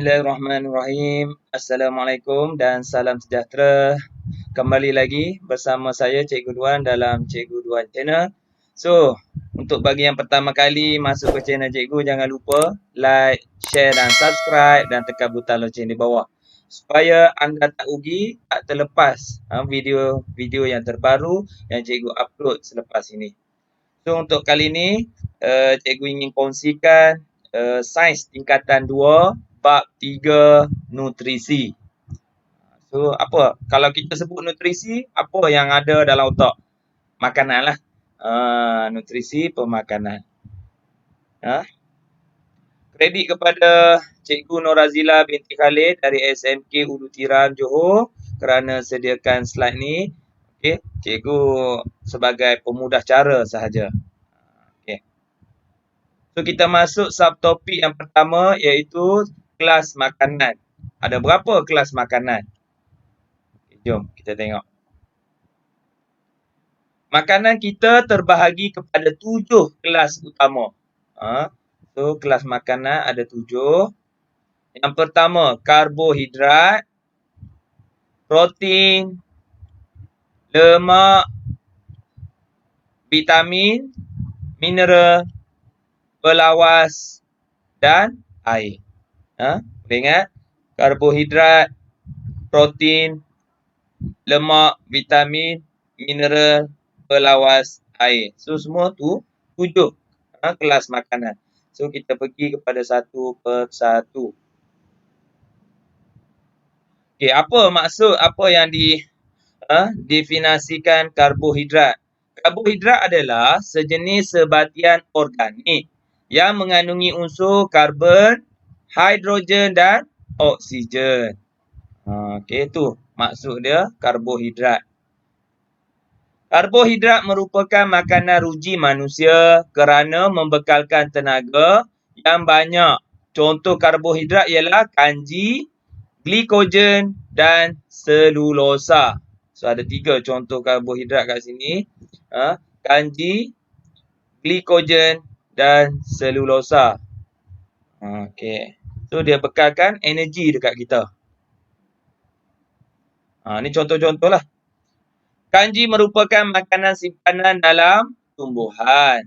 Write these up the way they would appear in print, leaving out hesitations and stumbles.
Bismillahirrahmanirrahim. Assalamualaikum dan salam sejahtera. Kembali lagi bersama saya Cikgu Duan dalam Cikgu Duan Channel. So, untuk bagi yang pertama kali masuk ke channel Cikgu, jangan lupa like, share dan subscribe dan tekan butang loceng di bawah. Supaya anda tak rugi, tak terlepas video-video yang terbaru yang Cikgu upload selepas ini. So, untuk kali ini, Cikgu ingin kongsikan sains tingkatan 2 bab 3 nutrisi. So, apa? Kalau kita sebut nutrisi, apa yang ada dalam otak? Makanan lah. Nutrisi pemakanan. Kredit kepada Cikgu Norazila binti Khalid dari SMK Ulu Tiram, Johor kerana sediakan slide ni. Okey, Cikgu sebagai pemudah cara sahaja. So, kita masuk subtopik yang pertama iaitu kelas makanan. Ada berapa kelas makanan? Jom kita tengok. Makanan kita terbahagi kepada 7 kelas utama. So, kelas makanan ada 7. Yang pertama, karbohidrat, protein, lemak, vitamin, mineral, pelawas dan air. Boleh ingat? Karbohidrat, protein, lemak, vitamin, mineral, pelawas, air. So, semua tu 7 kelas makanan. So, kita pergi kepada satu persatu. Okey, apa maksud apa yang definisikan karbohidrat? Karbohidrat adalah sejenis sebatian organik yang mengandungi unsur karbon, hidrogen dan oksigen. Okey, tu maksud dia karbohidrat. Karbohidrat merupakan makanan ruji manusia kerana membekalkan tenaga yang banyak. Contoh karbohidrat ialah kanji, glikogen dan selulosa. So, ada 3 contoh karbohidrat kat sini. Kanji, glikogen dan selulosa. Okey. So, dia bekalkan energi dekat kita. Ni contoh-contoh lah. Kanji merupakan makanan simpanan dalam tumbuhan.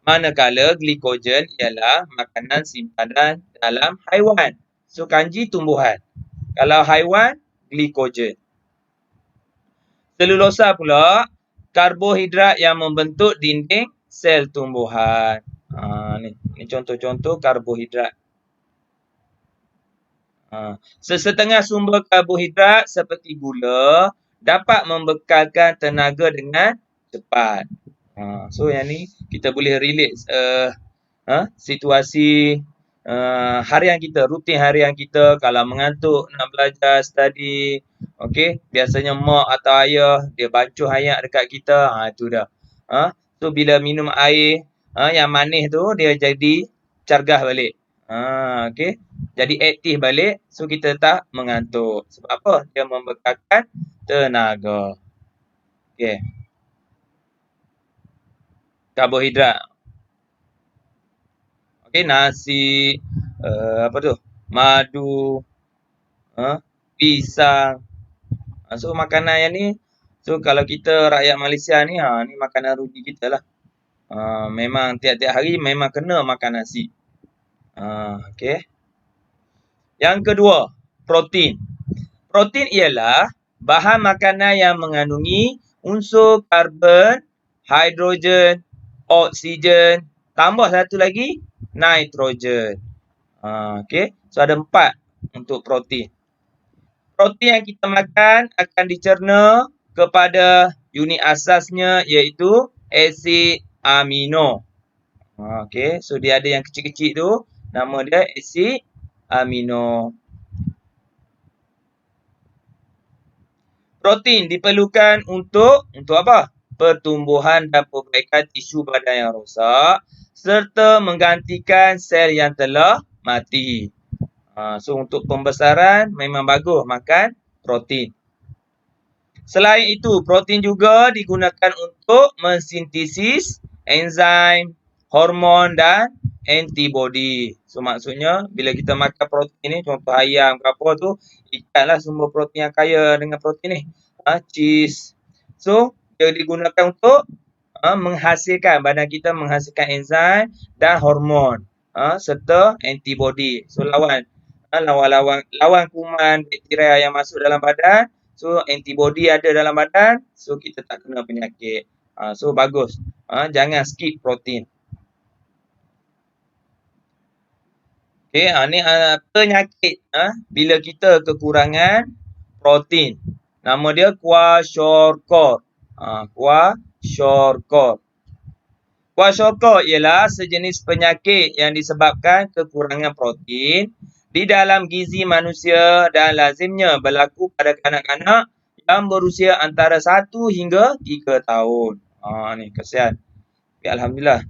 Manakala glikogen ialah makanan simpanan dalam haiwan. So, kanji tumbuhan. Kalau haiwan, glikogen. Selulosa pula, karbohidrat yang membentuk dinding sel tumbuhan. Ni contoh-contoh karbohidrat. Sesetengah sumber karbohidrat seperti gula dapat membekalkan tenaga dengan cepat. So, yang ni kita boleh relate situasi harian kita, rutin harian kita kalau mengantuk nak belajar, study. Okey, biasanya mak atau ayah dia bancuh ayat dekat kita. Itu dah. So, bila minum air yang manis tu dia jadi cargah balik. Okey, jadi aktif balik. So, kita tak mengantuk. Sebab apa? Dia membekalkan tenaga. Okey. Karbohidrat. Okey, nasi, madu, pisang. So, makanan yang ni, so kalau kita rakyat Malaysia ni, ni makanan ruji kita lah. Memang tiap-tiap hari memang kena makan nasi. Okey. Yang kedua, protein. Protein ialah bahan makanan yang mengandungi unsur karbon, hidrogen, oksigen, tambah satu lagi, nitrogen. Okey. So, ada 4 untuk protein. Protein yang kita makan akan dicerna kepada unit asasnya iaitu asid amino. Okey. So, dia ada yang kecil-kecil tu. Nama dia asid amino. Protein diperlukan untuk apa? Pertumbuhan dan perbaikan tisu badan yang rosak serta menggantikan sel yang telah mati. So, untuk pembesaran memang bagus makan protein. Selain itu, protein juga digunakan untuk mensintesis enzim, hormon dan antibody. So maksudnya bila kita makan protein ni, contoh ayam ke apa tu, ikanlah sumber protein yang kaya dengan protein ni. Cheese. So dia digunakan untuk menghasilkan, badan kita menghasilkan enzim dan hormon serta antibody. So lawan kuman bakteria yang masuk dalam badan. So antibody ada dalam badan, so kita tak kena penyakit. So bagus. Jangan skip protein. Okey, ni penyakit bila kita kekurangan protein. Nama dia kwashiorkor. Kwashiorkor. Kwashiorkor ialah sejenis penyakit yang disebabkan kekurangan protein di dalam gizi manusia dan lazimnya berlaku pada kanak-kanak yang berusia antara 1 hingga 3 tahun. Ni kesian. Okay, Alhamdulillah.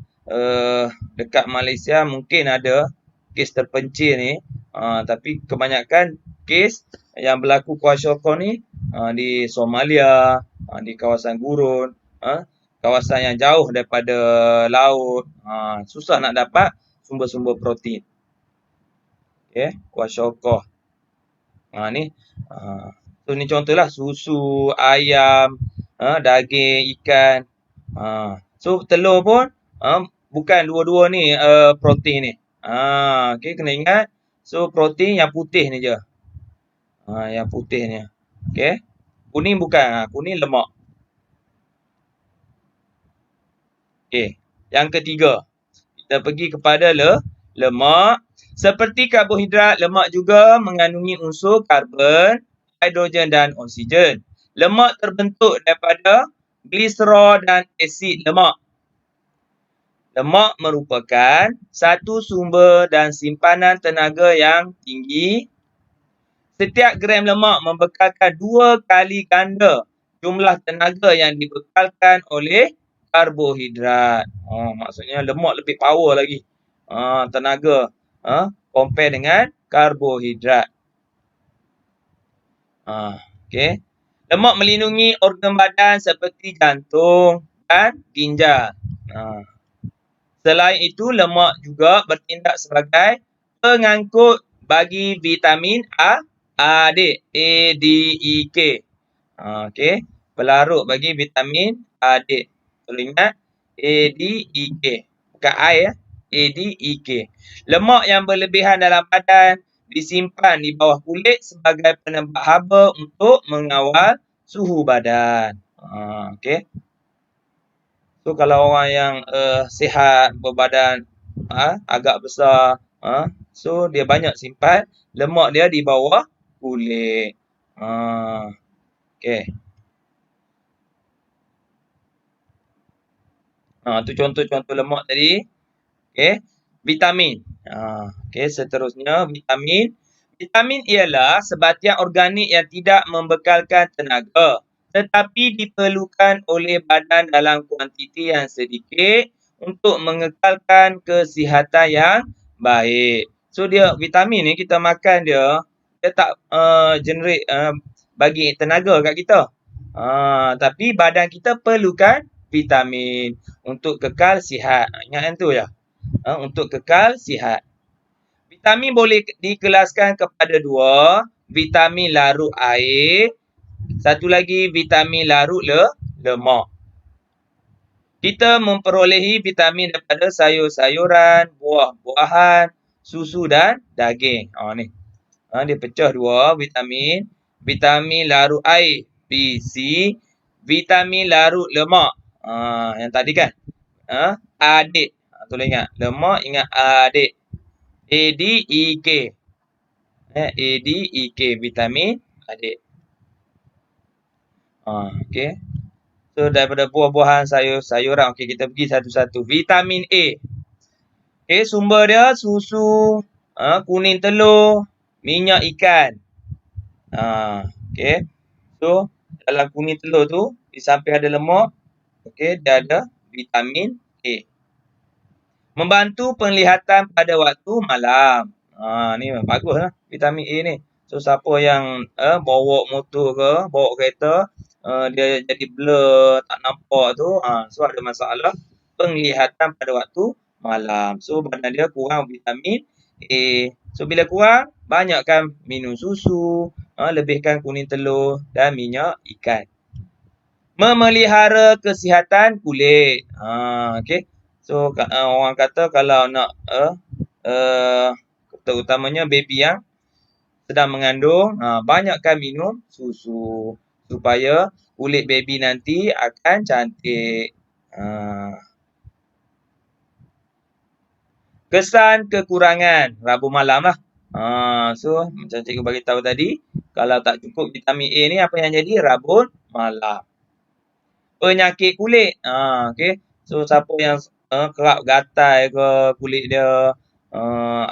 Dekat Malaysia mungkin ada kes terpencil ni. Tapi kebanyakan kes yang berlaku kwashiorkor ni di Somalia, di kawasan gurun, kawasan yang jauh daripada laut. Susah nak dapat sumber-sumber protein. Okay, kwashiorkor. Ni. So ni contohlah susu, ayam, daging, ikan. So telur pun bukan dua-dua ni protein ni. Okay, kena ingat. So protein yang putih ni je. Yang putih ni. Okay. Kuning bukan. Kuning lemak. Okay. Yang ketiga. Kita pergi kepada lemak. Seperti karbohidrat, lemak juga mengandungi unsur karbon, hidrogen dan oksigen. Lemak terbentuk daripada gliserol dan asid lemak. Lemak merupakan satu sumber dan simpanan tenaga yang tinggi. Setiap gram lemak membekalkan 2 kali ganda jumlah tenaga yang dibekalkan oleh karbohidrat. Maksudnya lemak lebih power lagi. Tenaga. Compare dengan karbohidrat. Okay. Lemak melindungi organ badan seperti jantung dan ginjal. Selain itu, lemak juga bertindak sebagai pengangkut bagi vitamin A, D, E, K. Okey, pelarut bagi vitamin A, D. Perlu ingat A, D, E, K. Bukan I ya. A, D, E, K. Lemak yang berlebihan dalam badan disimpan di bawah kulit sebagai penembak haba untuk mengawal suhu badan. Okey. So kalau orang yang sihat, berbadan agak besar, so dia banyak simpan lemak dia di bawah kulit. Okey. Tu contoh-contoh lemak tadi. Okey. Vitamin. Okey, seterusnya vitamin. Vitamin ialah sebatian organik yang tidak membekalkan tenaga, tetapi diperlukan oleh badan dalam kuantiti yang sedikit untuk mengekalkan kesihatan yang baik. So dia vitamin ni kita makan dia tak generate bagi tenaga kat kita. Tapi badan kita perlukan vitamin untuk kekal sihat. Ingat yang tu je. Untuk kekal sihat. Vitamin boleh dikelaskan kepada 2. Vitamin larut air. Satu lagi vitamin larut lemak. Kita memperolehi vitamin daripada sayur-sayuran, buah-buahan, susu dan daging. Ni. Dia pecah 2 vitamin. Vitamin larut air, VC. Vitamin larut lemak. Yang tadi kan. Adik. Tolong ingat. Lemak ingat adik. ADEK. ADEK. Vitamin adik. Okey. So daripada buah-buahan, sayur-sayuran. Okey, kita pergi satu-satu. Vitamin A. Okey, sumber dia susu, kuning telur, minyak ikan. Okey. So dalam kuning telur tu di samping ada lemak, okey, dia ada vitamin A. Membantu penglihatan pada waktu malam. Ni baguslah vitamin A ni. So siapa yang bawa motor ke, bawa kereta, dia jadi blur, tak nampak tu, so ada masalah penglihatan pada waktu malam. So, badan dia kurang vitamin A. So, bila kurang, banyakkan minum susu, lebihkan kuning telur dan minyak ikan. Memelihara kesihatan kulit. Okey. So, orang kata kalau nak terutamanya baby yang sedang mengandung, banyakkan minum susu supaya kulit baby nanti akan cantik. Kesan kekurangan Rabu malam lah. So, macam cikgu bagi tahu tadi, kalau tak cukup vitamin A ni apa yang jadi? Rabun malam. Penyakit kulit. Okey. So, siapa yang kerap gatal ke kulit dia,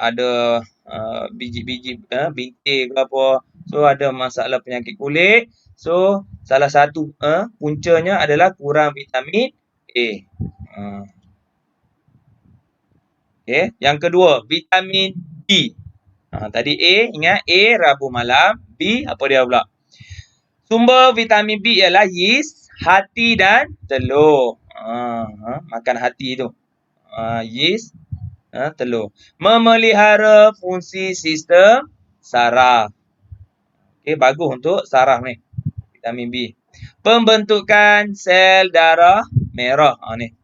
ada biji-biji bintik ke apa. So, ada masalah penyakit kulit. So, salah satu puncanya adalah kurang vitamin A. Okey. Yang kedua, vitamin B. Tadi A, ingat A Rabu malam. B, apa dia pula? Sumber vitamin B ialah yeast, hati dan telur. Makan hati tu. Yeast, telur. Memelihara fungsi sistem saraf. Okey, bagus untuk saraf ni. Vitamin B. Pembentukan sel darah merah. Ni.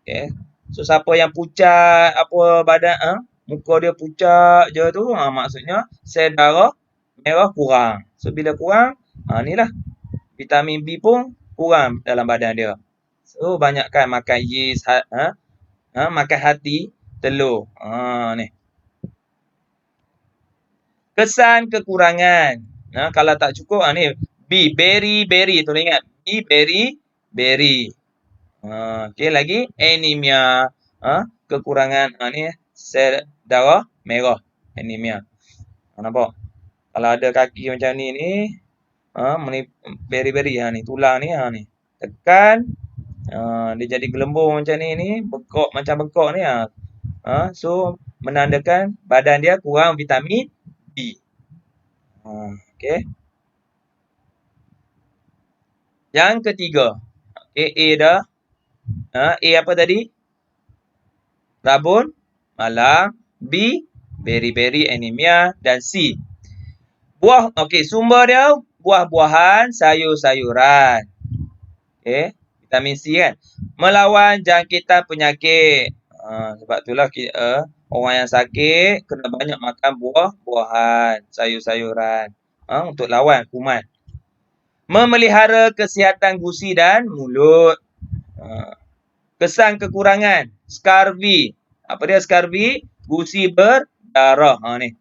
Okey. So, siapa yang pucat, apa badan, muka dia pucat je tu, maksudnya sel darah merah kurang. So, bila kurang, ni lah. Vitamin B pun kurang dalam badan dia. So, banyakkan makan yeast, makan hati, telur. Ni. Kesan kekurangan. Kalau tak cukup, ni. B, berry. Tolong ingat. B, berry. Okey, lagi anemia. Kekurangan ni sel darah merah. Anemia. Nampak? Kalau ada kaki macam ni, berry ni tulang ni, tekan, dia jadi gelembung macam ni, bengkok macam bengkok ni. So menandakan badan dia kurang vitamin B. Okey. Yang ketiga. Okey, A dah. A apa tadi? Rabun malam. B, berry anemia, dan C, buah. Okey, sumber dia buah-buahan, sayur-sayuran. Okey, vitamin C kan. Melawan jangkitan penyakit. Sebab itulah orang yang sakit kena banyak makan buah-buahan, sayur-sayuran. Untuk lawan kuman. Memelihara kesihatan gusi dan mulut. Kesan kekurangan. Scurvy. Apa dia scurvy? Gusi berdarah. Ni.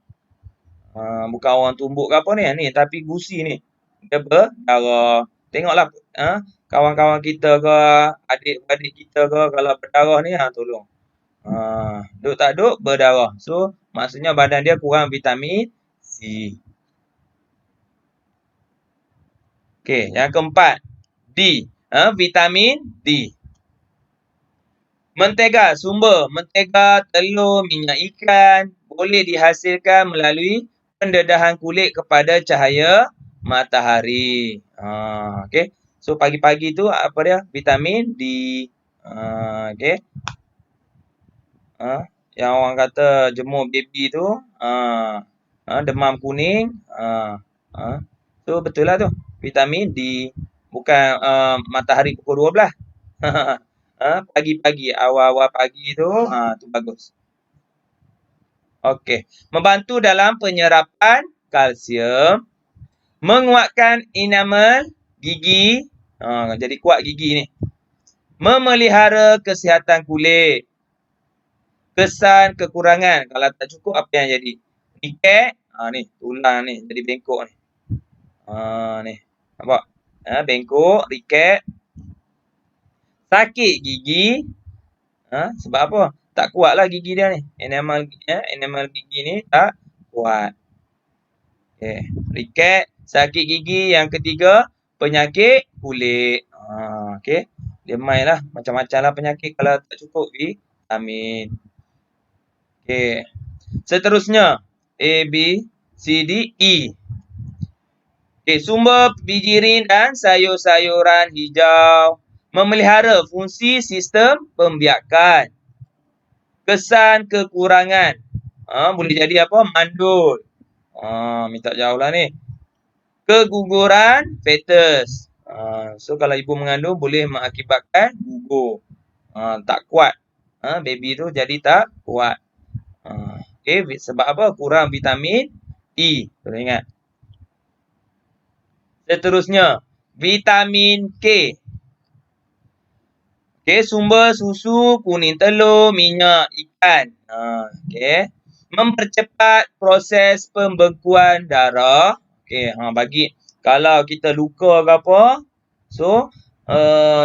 Bukan orang tumbuk ke apa ni. Tapi gusi ni. Dia berdarah. Tengoklah kawan-kawan kita ke, adik-adik kita ke, kalau berdarah ni, tolong. Duk tak duk, berdarah. So, maksudnya badan dia kurang vitamin C. Okey, yang keempat. D. Vitamin D. Mentega, sumber. Mentega, telur, minyak ikan boleh dihasilkan melalui pendedahan kulit kepada cahaya matahari. Okey. So, pagi-pagi tu apa dia? Vitamin D. Okey. Yang orang kata jemur baby tu, demam kuning. So, betul lah tu. Vitamin D. Bukan matahari pukul 12. Pagi-pagi, awal-awal pagi tu, tu bagus. Okey. Membantu dalam penyerapan kalsium. Menguatkan enamel gigi. Jadi kuat gigi ni. Memelihara kesihatan kulit. Kesan kekurangan. Kalau tak cukup, apa yang jadi? Riket. Ni, tulang ni. Jadi bengkok ni. Ni. Nampak? Bengkok, riket. Sakit gigi. Sebab apa? Tak kuatlah gigi dia ni. Enamel gigi ni tak kuat. Okay. Riket, sakit gigi. Yang ketiga, penyakit kulit. Okay. Dia main lah. Macam-macam lah penyakit kalau tak cukup vitamin. Okay. Seterusnya, A, B, C, D, E. Okay. Sumber bijirin dan sayur-sayuran hijau. Memelihara fungsi sistem pembiakan. Kesan kekurangan. Boleh jadi apa? Mandul. Minta jauh lah ni. Keguguran fetus. So kalau ibu mengandung boleh mengakibatkan gugur. Tak kuat. Baby tu jadi tak kuat. Okay, sebab apa? Kurang vitamin E. Boleh ingat. Seterusnya, vitamin K. Okay, sumber susu, kuning telur, minyak ikan. Okay. Mempercepat proses pembekuan darah. Okay, bagi kalau kita luka ke apa, so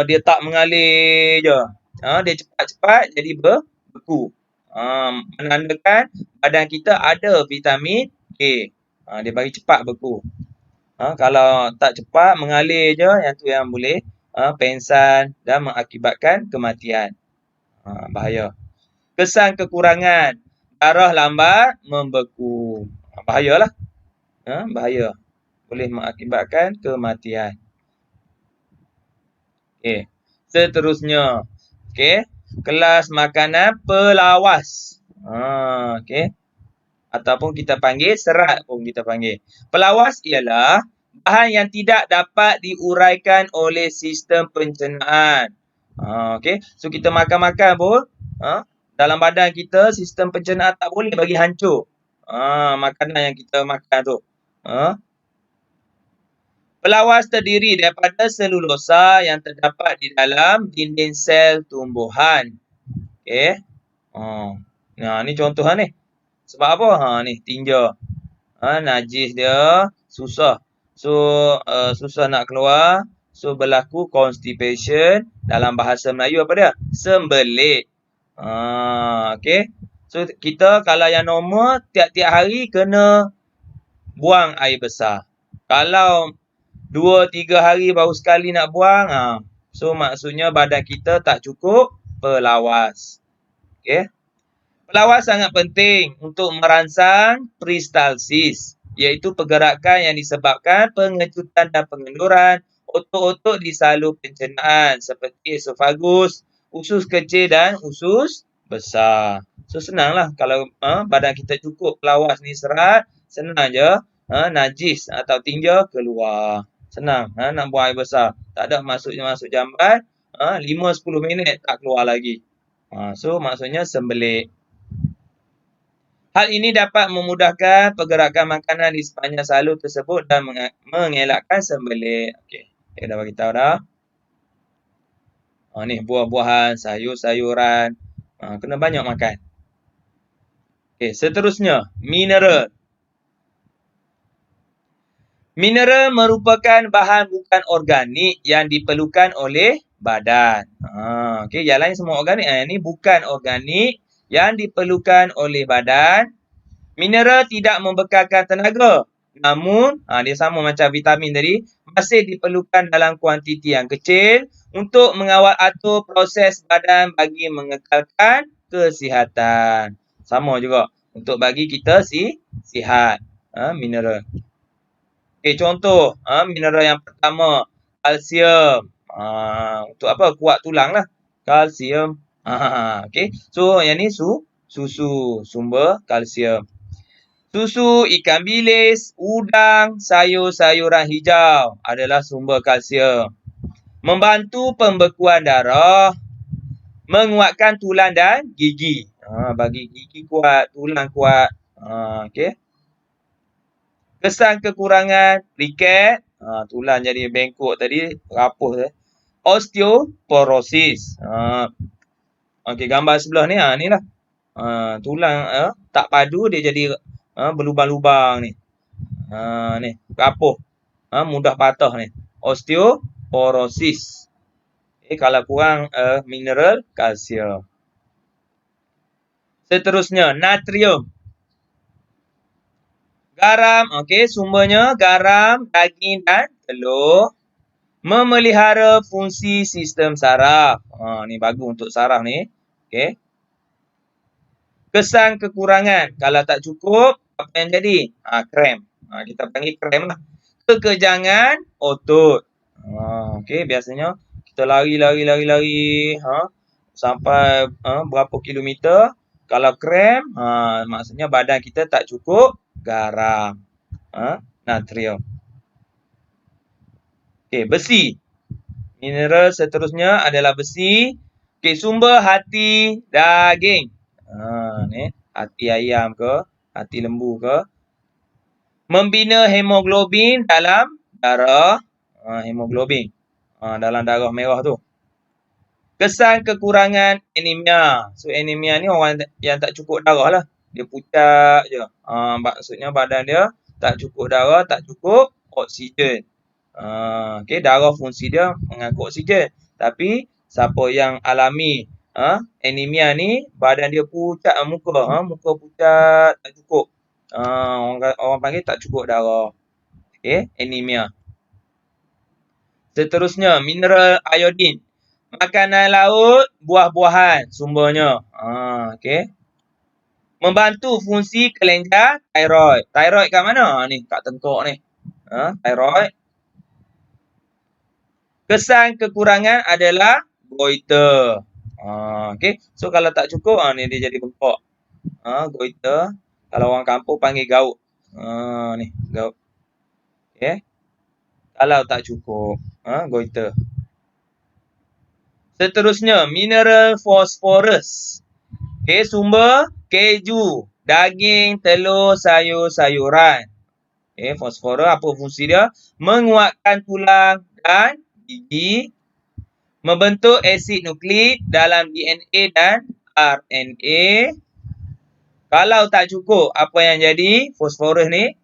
dia tak mengalir je. Dia cepat-cepat jadi beku. Menandakan badan kita ada vitamin K. Dia bagi cepat beku. Kalau tak cepat mengalir je, yang tu yang boleh pengsan dan mengakibatkan kematian. Bahaya. Kesan kekurangan. Darah lambat membeku. Bahayalah. Bahaya. Boleh mengakibatkan kematian. Okey. Seterusnya. Okey. Kelas makanan pelawas. Okey. Ataupun kita panggil serat pun kita panggil. Pelawas ialah bahan yang tidak dapat diuraikan oleh sistem pencernaan. Okey. So kita makan-makan pun dalam badan kita sistem pencernaan tak boleh bagi hancur. Makanan yang kita makan tu. Pelawas terdiri daripada selulosa yang terdapat di dalam dinding sel tumbuhan. Okey. Ni contoh ni. Sebab apa? Ni tinja. Najis dia susah. So susah nak keluar. So berlaku constipation. Dalam bahasa Melayu apa dia? Sembelit. Okey. So kita kalau yang normal tiap-tiap hari kena buang air besar. Kalau 2-3 hari baru sekali nak buang, so maksudnya badan kita tak cukup pelawas. Okey. Pelawas sangat penting untuk merangsang peristalsis, iaitu pergerakan yang disebabkan pengecutan dan pengenduran otot-otot di salur pencernaan seperti esofagus, usus kecil dan usus besar. So senanglah kalau badan kita cukup pelawas ni serat, senang je najis atau tinja keluar. Senang nak buang air besar. Tak ada masuk jamban 5-10 minit tak keluar lagi. So maksudnya sembelit. Hal ini dapat memudahkan pergerakan makanan di sepanjang salur tersebut dan mengelakkan sembelit. Okey, kita dah bagi tahu dah. Ni buah-buahan, sayur-sayuran. Kena banyak makan. Okey, seterusnya, mineral. Mineral merupakan bahan bukan organik yang diperlukan oleh badan. Okey, yang lain semua organik. Ini bukan organik yang diperlukan oleh badan. Mineral tidak membekalkan tenaga. Namun, dia sama macam vitamin tadi, masih diperlukan dalam kuantiti yang kecil untuk mengawal atur proses badan bagi mengekalkan kesihatan. Sama juga untuk bagi kita sihat. Mineral. Okay, contoh mineral yang pertama, kalsium. Untuk apa? Kuat tulang lah. Kalsium. Okay. So, yang ni susu, sumber kalsium. Susu, ikan bilis, udang, sayur-sayuran hijau adalah sumber kalsium. Membantu pembekuan darah, menguatkan tulang dan gigi. Bagi gigi kuat, tulang kuat. Okay. Kesan kekurangan, riket, tulang jadi bengkok tadi, rapuh. Osteoporosis. Okey, gambar sebelah ni, ni lah. Tulang tak padu, dia jadi berlubang-lubang ni. Ni, rapuh. Mudah patah ni. Osteoporosis. Kalau kurang mineral, kalsium. Seterusnya, natrium. Garam, okey, sumbernya garam, daging dan telur. Memelihara fungsi sistem saraf. Ni bagus untuk saraf ni. Okey. Kesan kekurangan. Kalau tak cukup, apa yang jadi? Krem. Kita panggil krem lah. Kekejangan otot. Okey, biasanya kita lari. Sampai berapa kilometer. Kalau krem, maksudnya badan kita tak cukup garam. Natrium. Okey, besi. Mineral seterusnya adalah besi. Okey, sumber hati daging. Ni hati ayam ke, hati lembu ke. Membina hemoglobin dalam darah. Hemoglobin. Dalam darah merah tu. Kesan kekurangan anemia. So, anemia ni orang yang tak cukup darah lah. Dia pucat je. Maksudnya badan dia tak cukup darah, tak cukup oksigen. Okey, darah fungsi dia mengangkut oksigen. Tapi, siapa yang alami anemia ni, badan dia pucat muka. Muka pucat, tak cukup. Orang panggil tak cukup darah. Okey, anemia. Seterusnya, mineral iodin. Makanan laut, buah-buahan sumbernya. Okey. Membantu fungsi kelenjar tiroid. Tiroid kat mana? Ni, kat tengkuk ni. Tiroid. Kesan kekurangan adalah goiter. Okey. So, kalau tak cukup, ni dia jadi bengkak. Goiter. Kalau orang kampung panggil gaut. Ni, gaut. Okey. Kalau tak cukup, goiter. Seterusnya, mineral fosforus. Okey, sumber keju, daging, telur, sayur-sayuran. Okey, fosforus apa fungsi dia? Menguatkan tulang dan gigi, membentuk asid nukleik dalam DNA dan RNA. Kalau tak cukup, apa yang jadi? Fosforus ni,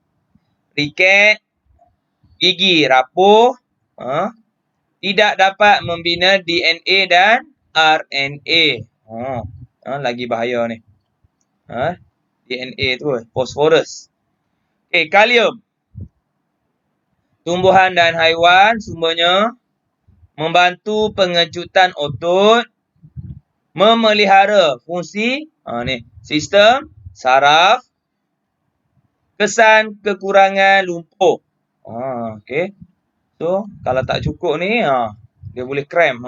riket, gigi rapuh, tidak dapat membina DNA dan RNA. Lagi bahaya ni. DNA tu, fosforus. Okey, kalium. Tumbuhan dan haiwan sumbernya membantu pengecutan otot, memelihara fungsi ni sistem saraf, kesan kekurangan lumpur. Okey. So, kalau tak cukup ni, dia boleh krem.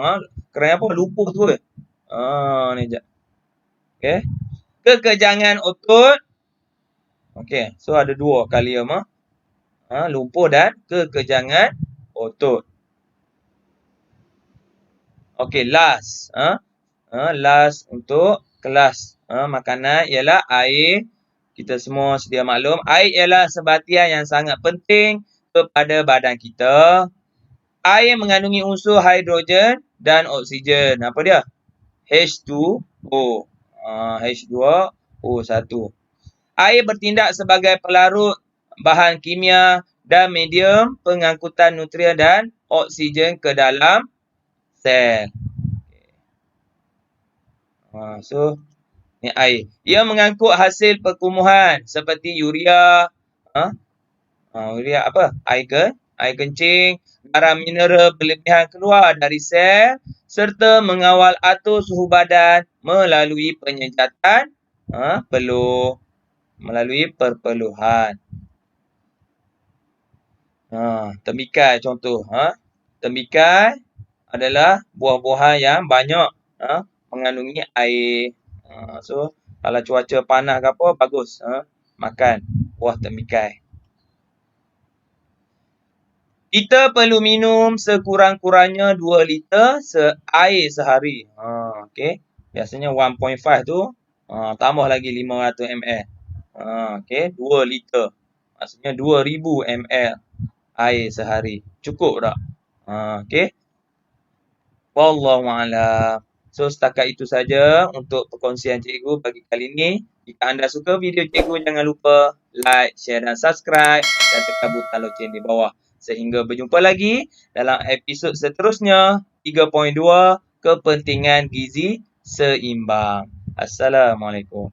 Krem apa? Lumpur tu. Ni jap. Okey. Kekejangan otot. Okey. So, ada dua kalium. Lumpur dan kekejangan otot. Okey, last. Last untuk kelas makanan ialah air. Kita semua sedia maklum, air ialah sebatian yang sangat penting kepada badan kita. Air mengandungi unsur hidrogen dan oksigen. Apa dia? H2O. H2O1. Air bertindak sebagai pelarut bahan kimia dan medium pengangkutan nutrien dan oksigen ke dalam sel. So, ni air. Ia mengangkut hasil perkumuhan seperti urea. Urea apa? Air kencing, garam mineral berlebihan keluar dari sel serta mengawal atur suhu badan melalui penyejatan peluh, melalui perpeluhan. Tembikai contoh. Tembikai adalah buah-buahan yang banyak mengandungi air. So, kalau cuaca panas ke apa, bagus makan buah tembikai. Kita perlu minum sekurang-kurangnya 2 liter air sehari. Okey. Biasanya 1.5 tu, tambah lagi 500 ml. Okey, 2 liter. Maksudnya 2000 ml air sehari. Cukup tak? Okey. Wallahualam. So, setakat itu saja untuk perkongsian cikgu bagi kali ini. Jika anda suka video cikgu, jangan lupa like, share dan subscribe dan tekan butang loceng di bawah. Sehingga berjumpa lagi dalam episod seterusnya 3.2 Kepentingan Gizi Seimbang. Assalamualaikum.